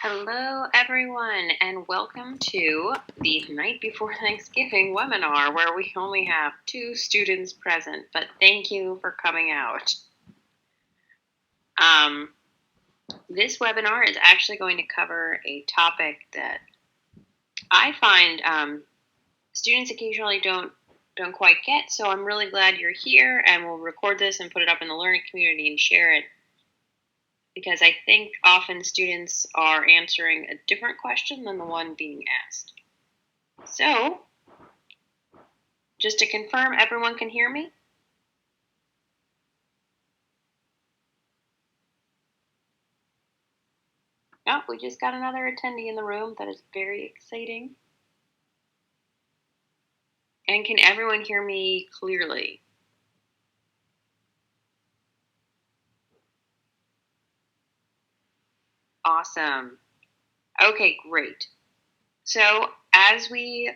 Hello, everyone, and welcome to the night before Thanksgiving webinar where we only have 2 students present, but thank you for coming out. This webinar is actually going to cover a topic that I find students occasionally don't quite get, so I'm really glad you're here, and we'll record this and put it up in the learning community and share it, because I think often students are answering a different question than the one being asked. So, just to confirm, everyone can hear me? Oh, we just got another attendee in the room. That is very exciting. And can everyone hear me clearly? Awesome. Okay, great. So, as we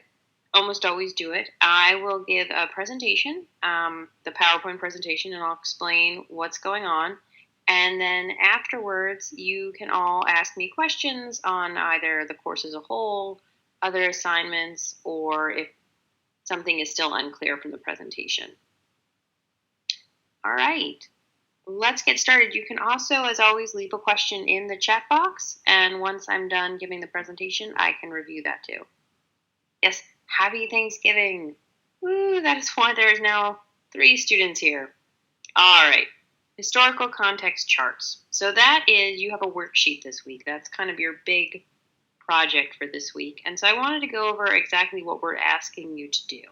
almost always do it, I will give a presentation, the PowerPoint presentation, and I'll explain what's going on. And then afterwards, you can all ask me questions on either the course as a whole, other assignments, or if something is still unclear from the presentation. All right, let's get started. You can also, as always, leave a question in the chat box, and once I'm done giving the presentation, I can review that too. Yes, happy Thanksgiving. Woo, that is why there's now 3 students here. All right, historical context charts. So that is, you have a worksheet this week. That's kind of your big project for this week. And so I wanted to go over exactly what we're asking you to do.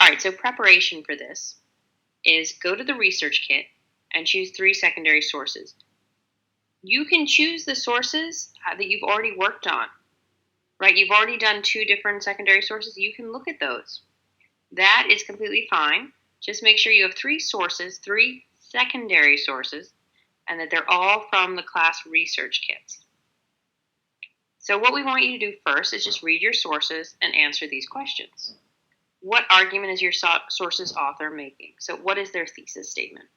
All right, so preparation for this is go to the research kit and choose 3 secondary sources. You can choose the sources that you've already worked on, right? You've already done 2 different secondary sources. You can look at those. That is completely fine. Just make sure you have 3 sources, 3 secondary sources, and that they're all from the class research kits. So what we want you to do first is just read your sources and answer these questions. What argument is your source's author making? So what is their thesis statement?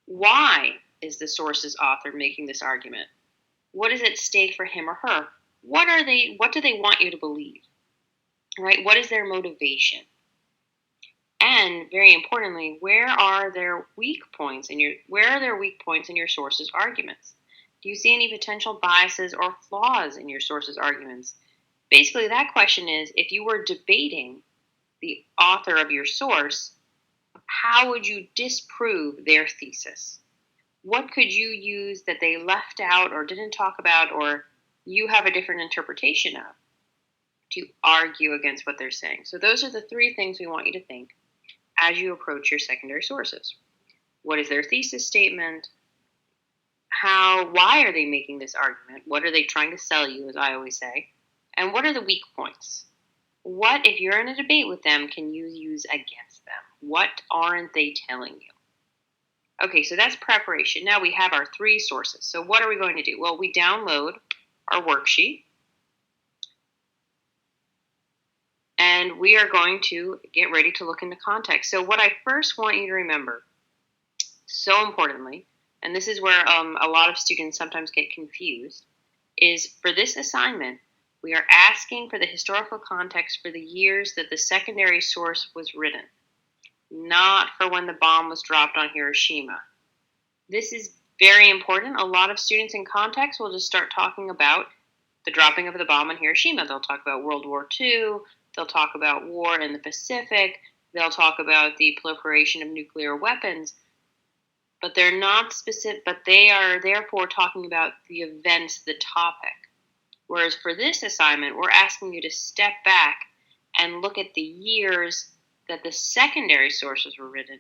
Why is the source's author making this argument? What is at stake for him or her? What do they want you to believe? Right? What is their motivation? And very importantly, where are their weak points in your source's arguments? Do you see any potential biases or flaws in your source's arguments? Basically, that question is, if you were debating the author of your source, how would you disprove their thesis? What could you use that they left out or didn't talk about, or you have a different interpretation of, to argue against what they're saying? So those are the 3 things we want you to think as you approach your secondary sources. What is their thesis statement? Why are they making this argument? What are they trying to sell you, as I always say? And what are the weak points? What, if you're in a debate with them, can you use against them? What aren't they telling you? Okay, so that's preparation. Now we have our 3 sources. So what are we going to do? Well, we download our worksheet, and we are going to get ready to look into context. So what I first want you to remember, so importantly, and this is where a lot of students sometimes get confused, is for this assignment, we are asking for the historical context for the years that the secondary source was written, not for when the bomb was dropped on Hiroshima. This is very important. A lot of students in context will just start talking about the dropping of the bomb on Hiroshima. They'll talk about World War II. They'll talk about war in the Pacific. They'll talk about the proliferation of nuclear weapons. But they're not specific, but they are therefore talking about the events, the topic. Whereas for this assignment, we're asking you to step back and look at the years that the secondary sources were written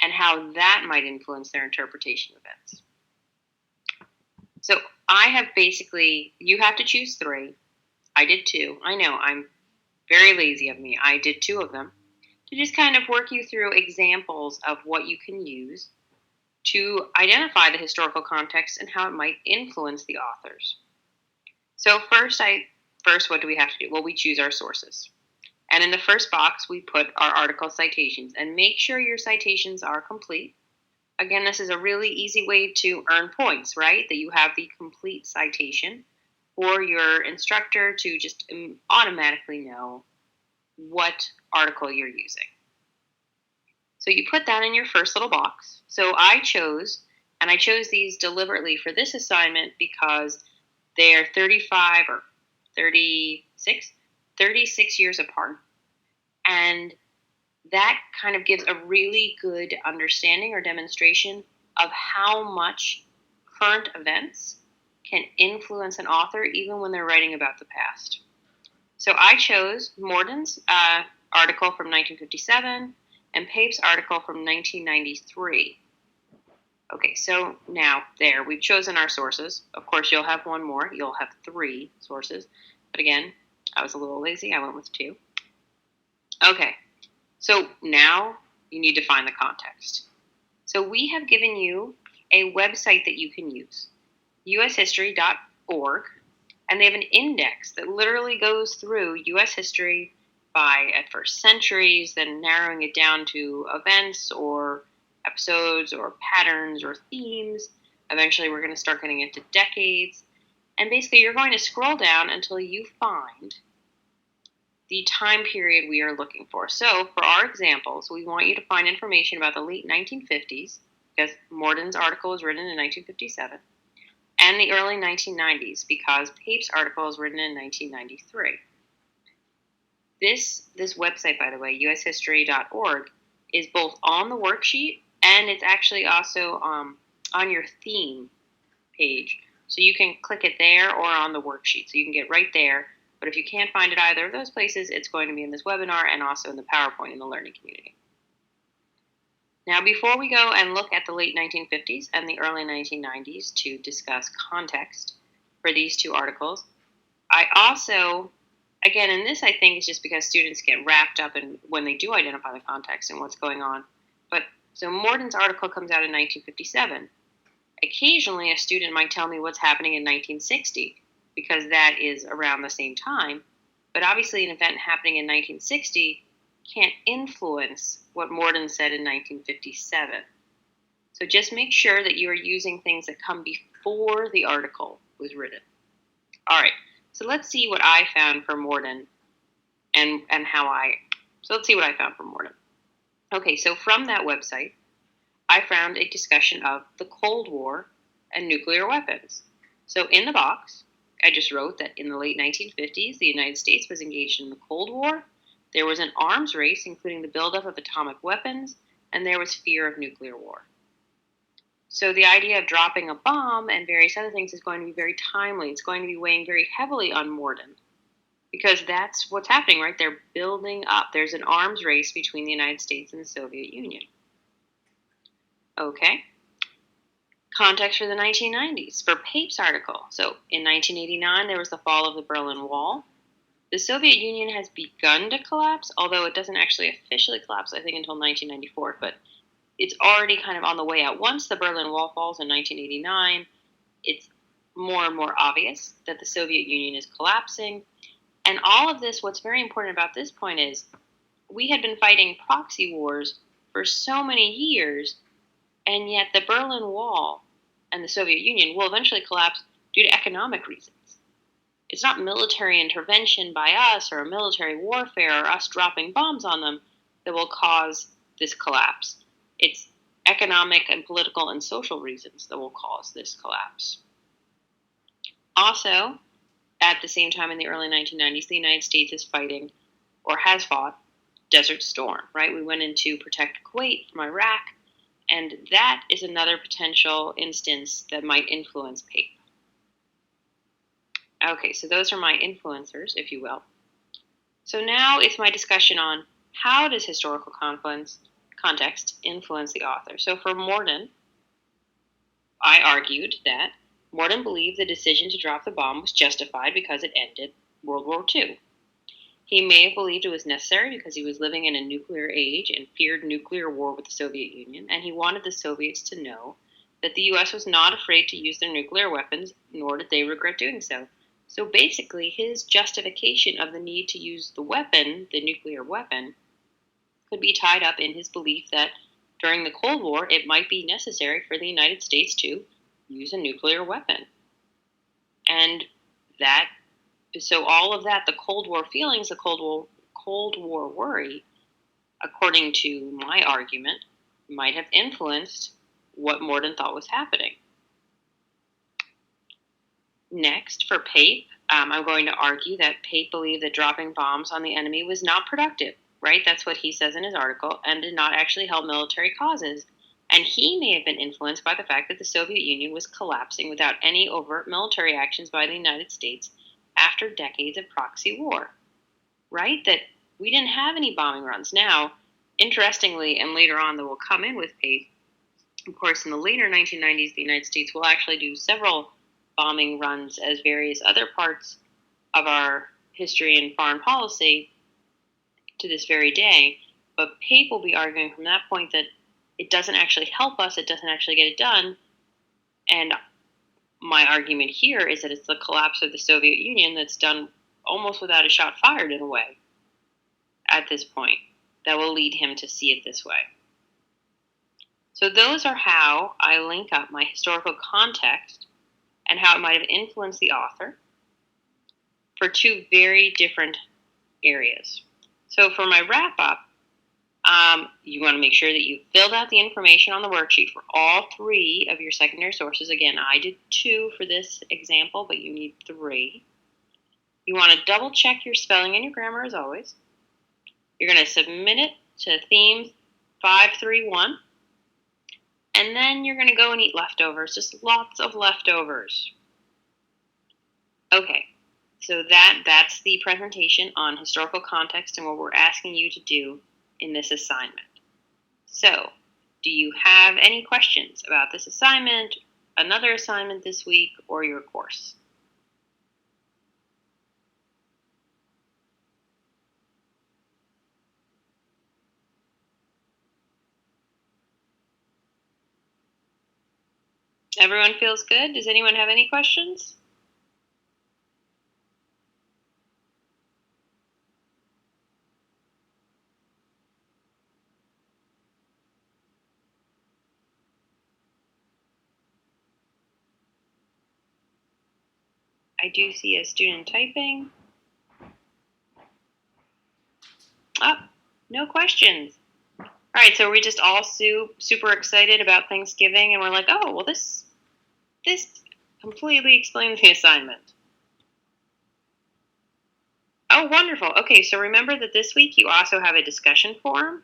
and how that might influence their interpretation of events. So I have you have to choose 3. I did 2. I know, I'm very lazy of me. I did 2 of them to just kind of work you through examples of what you can use to identify the historical context and how it might influence the authors. So first, what do we have to do? Well, we choose our sources. And in the first box, we put our article citations. And make sure your citations are complete. Again, this is a really easy way to earn points, right? That you have the complete citation for your instructor to just automatically know what article you're using. So you put that in your first little box. So I chose these deliberately for this assignment because they're 35 or 36 years apart. And that kind of gives a really good understanding or demonstration of how much current events can influence an author even when they're writing about the past. So I chose Morden's article from 1957 and Pape's article from 1993. Okay, so now there, we've chosen our sources. Of course, you'll have one more. You'll have 3 sources. But again, I was a little lazy. I went with 2. Okay, so now you need to find the context. So we have given you a website that you can use, ushistory.org, and they have an index that literally goes through U.S. history by at first centuries, then narrowing it down to events or episodes or patterns or themes. Eventually, we're going to start getting into decades. And basically, you're going to scroll down until you find the time period we are looking for. So, for our examples, we want you to find information about the late 1950s, because Morden's article was written in 1957, and the early 1990s, because Pape's article was written in 1993. This website, by the way, ushistory.org, is both on the worksheet and it's actually also on your theme page. So you can click it there or on the worksheet. So you can get right there. But if you can't find it either of those places, it's going to be in this webinar and also in the PowerPoint in the learning community. Now, before we go and look at the late 1950s and the early 1990s to discuss context for these 2 articles, I also, again, and this I think is just because students get wrapped up in when they do identify the context and what's going on. But so Morden's article comes out in 1957. Occasionally, a student might tell me what's happening in 1960 because that is around the same time. But obviously, an event happening in 1960 can't influence what Morden said in 1957. So just make sure that you are using things that come before the article was written. All right, so let's see what I found for Morden so let's see what I found for Morden. Okay, so from that website, I found a discussion of the Cold War and nuclear weapons. So in the box, I just wrote that in the late 1950s, the United States was engaged in the Cold War. There was an arms race, including the buildup of atomic weapons, and there was fear of nuclear war. So the idea of dropping a bomb and various other things is going to be very timely. It's going to be weighing very heavily on Morden because that's what's happening, right? They're building up. There's an arms race between the United States and the Soviet Union. Okay. Context for the 1990s. For Pape's article, so in 1989, there was the fall of the Berlin Wall. The Soviet Union has begun to collapse, although it doesn't actually officially collapse, I think, until 1994, but it's already kind of on the way out. Once the Berlin Wall falls in 1989, it's more and more obvious that the Soviet Union is collapsing. And all of this, what's very important about this point is we had been fighting proxy wars for so many years, and yet the Berlin Wall and the Soviet Union will eventually collapse due to economic reasons. It's not military intervention by us or military warfare or us dropping bombs on them that will cause this collapse. It's economic and political and social reasons that will cause this collapse. Also, at the same time in the early 1990s, the United States is fighting, or has fought, Desert Storm, right? We went in to protect Kuwait from Iraq, and that is another potential instance that might influence Pape. Okay, so those are my influencers, if you will. So now it's my discussion on how does historical context influence the author. So for Morden, I argued that Morden believed the decision to drop the bomb was justified because it ended World War II. He may have believed it was necessary because he was living in a nuclear age and feared nuclear war with the Soviet Union, and he wanted the Soviets to know that the U.S. was not afraid to use their nuclear weapons, nor did they regret doing so. So basically, his justification of the need to use the weapon, the nuclear weapon, could be tied up in his belief that during the Cold War, it might be necessary for the United States to use a nuclear weapon. And that, so all of that, the Cold War feelings, the Cold War worry, according to my argument, might have influenced what Morden thought was happening. Next, for Pape, I'm going to argue that Pape believed that dropping bombs on the enemy was not productive, right? That's what he says in his article, and did not actually help military causes. And he may have been influenced by the fact that the Soviet Union was collapsing without any overt military actions by the United States after decades of proxy war, right? That we didn't have any bombing runs. Now, interestingly, and later on that will come in with Pape, of course, in the later 1990s, the United States will actually do several bombing runs as various other parts of our history and foreign policy to this very day. But Pape will be arguing from that point that it doesn't actually help us, it doesn't actually get it done. And my argument here is that it's the collapse of the Soviet Union that's done almost without a shot fired in a way at this point that will lead him to see it this way. So those are how I link up my historical context and how it might have influenced the author for two very different areas. So for my wrap-up, you want to make sure that you filled out the information on the worksheet for all three of your secondary sources. Again, I did 2 for this example, but you need 3. You want to double check your spelling and your grammar as always. You're going to submit it to theme 531. And then you're going to go and eat leftovers, just lots of leftovers. Okay, so that's the presentation on historical context and what we're asking you to do in this assignment. So, do you have any questions about this assignment, another assignment this week, or your course? Everyone feels good? Does anyone have any questions? I do see a student typing. Oh, no questions. All right, so we're just all super excited about Thanksgiving, and we're like, oh, well, this completely explains the assignment. Oh, wonderful. Okay, so remember that this week you also have a discussion forum.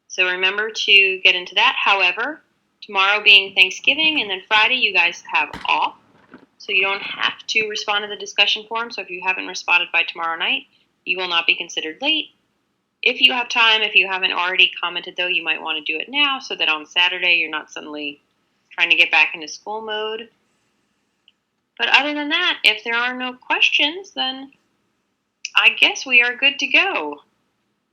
So remember to get into that. However, tomorrow being Thanksgiving and then Friday you guys have off. So you don't have to respond to the discussion forum. So if you haven't responded by tomorrow night, you will not be considered late. If you have time, if you haven't already commented though, you might want to do it now so that on Saturday you're not suddenly trying to get back into school mode. But other than that, if there are no questions, then I guess we are good to go.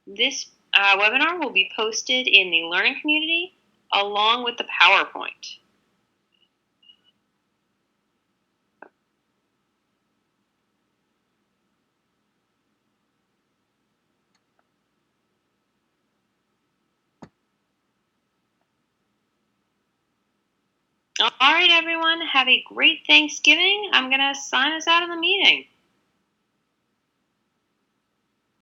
This webinar will be posted in the learning community along with the PowerPoint. All right, everyone, have a great Thanksgiving. I'm going to sign us out of the meeting.